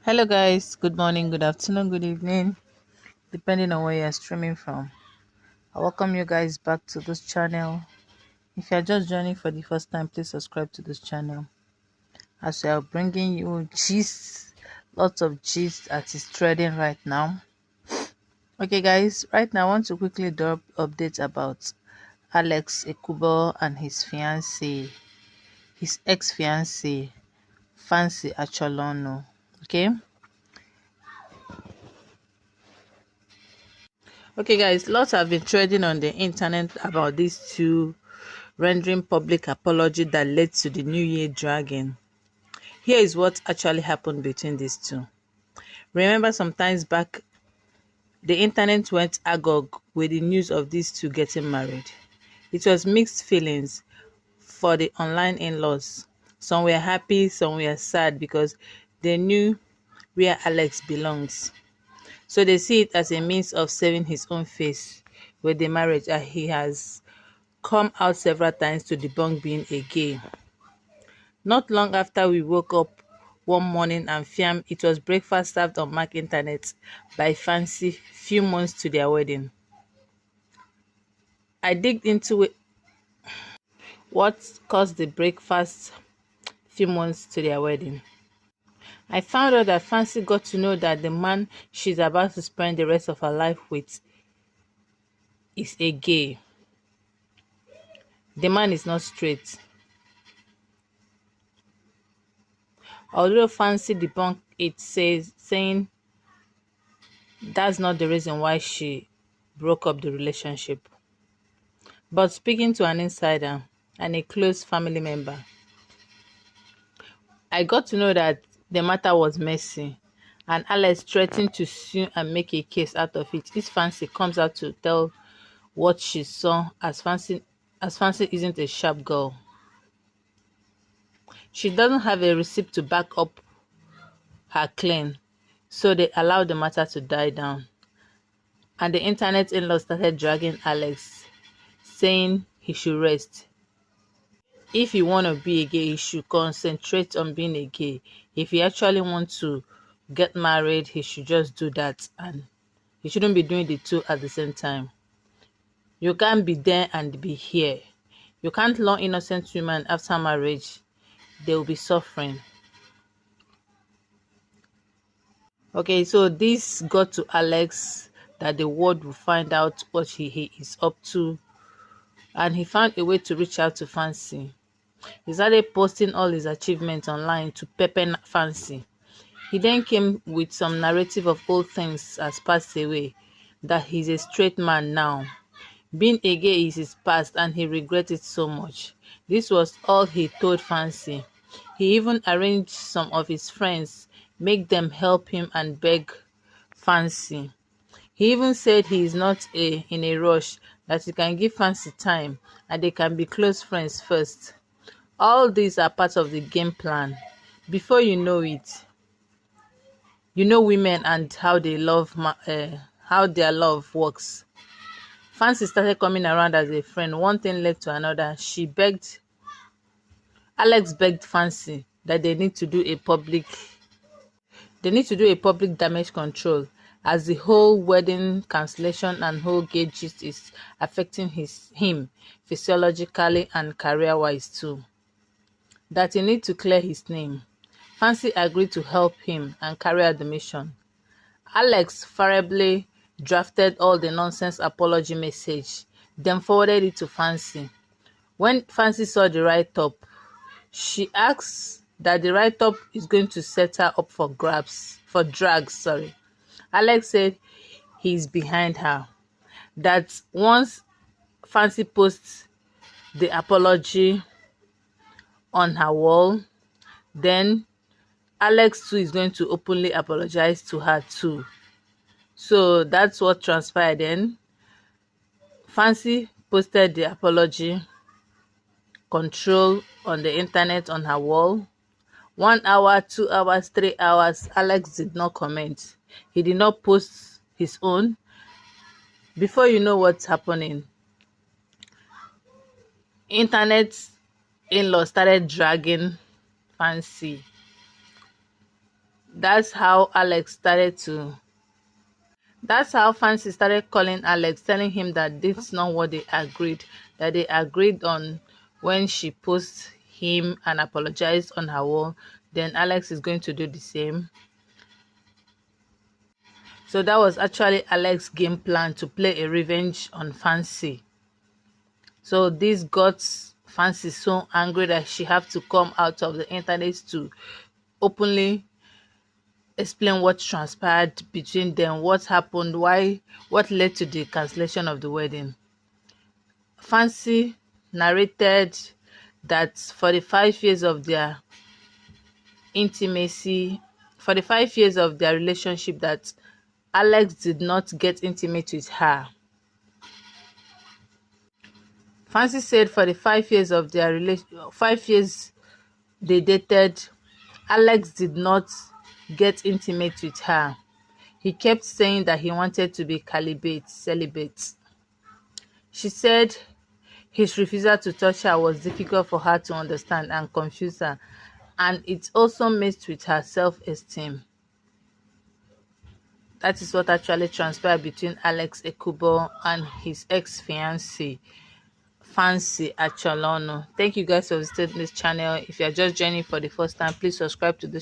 Hello, guys. Good morning, good afternoon, good evening, depending on where you're streaming from. I welcome you guys back to this channel. If you're just joining for the first time, please subscribe to this channel as we are bringing you gist, lots of gist that is trending right now. Okay, guys, right now I want to quickly drop updates about Alex Ekubo and his ex-fiancee, Fancy Acholonu. Okay. Okay, guys, lots have been trading on the internet about these two rendering public apology that led to the New Year dragging. Here is what actually happened between these two. Remember, sometimes back, the internet went agog with the news of these two getting married. It was mixed feelings for the online in-laws. Some were happy, some were sad because they knew where Alex belongs. So they see it as a means of saving his own face with the marriage, and he has come out several times to debunk being a gay. Not long after we woke up one morning and found it was breakfast served on Mac Internet by Fancy few months to their wedding. I digged into what caused the breakfast few months to their wedding. I found out that Fancy got to know that the man she's about to spend the rest of her life with is a gay. The man is not straight. Although Fancy debunked it, saying that's not the reason why she broke up the relationship. But speaking to an insider and a close family member, I got to know that the matter was messy and Alex threatened to sue and make a case out of it if Fancy comes out to tell what she saw, as Fancy isn't a sharp girl. She doesn't have a receipt to back up her claim, so they allowed the matter to die down. And the internet in-laws started dragging Alex, saying he should rest. If you want to be a gay, he should concentrate on being a gay. If he actually wants to get married, he should just do that, and he shouldn't be doing the two at the same time. You can't be there and be here. You can't lure innocent women after marriage. They will be suffering. Okay, so this got to Alex that the world will find out what he is up to, and he found a way to reach out to Fancy. He started posting all his achievements online to pepper Fancy. He then came with some narrative of old things as passed away, that he's a straight man now. Being a gay is his past and he regrets it so much. This was all he told Fancy. He even arranged some of his friends, make them help him and beg Fancy. He even said he is not in a rush, that he can give Fancy time and they can be close friends first. All these are part of the game plan. Before you know it, you know women and how they how their love works. Fancy started coming around as a friend. One thing led to another. Alex begged Fancy that they need to do a public damage control, as the whole wedding cancellation and whole gay gist is affecting him physiologically and career-wise too. That he need to clear his name. Fancy agreed to help him and carry out the mission. Alex variably drafted all the nonsense apology message, then forwarded it to Fancy. When Fancy saw the write-up, she asked that the write-up is going to set her up for drags. Alex said he's behind her. That once Fancy posts the apology on her wall, then Alex too is going to openly apologize to her too. So that's what transpired then. Fancy posted the apology control on the internet on her wall. 1 hour, 2 hours, 3 hours, Alex did not comment. He did not post his own. Before you know what's happening, internet in-law started dragging Fancy. That's how Alex started to That's how Fancy started calling Alex, telling him that this is not what they agreed, that they agreed on when she posts him and apologized on her wall, then Alex is going to do the same. So that was actually Alex's game plan, to play a revenge on Fancy. So this got Fancy so angry that she had to come out of the internet to openly explain what transpired between them, what happened, what led to the cancellation of the wedding. Fancy narrated that for the 5 years of their intimacy, for the 5 years of their relationship, that Alex did not get intimate with her. Fancy said for the 5 years of their 5 years they dated, Alex did not get intimate with her. He kept saying that he wanted to be celibate. She said his refusal to touch her was difficult for her to understand and confuse her, and it also messed with her self-esteem. That is what actually transpired between Alex Ekubo and his ex-fiancée, Fancy Acholonu. Thank you guys for visiting this channel. If you are just joining for the first time, please subscribe to this channel.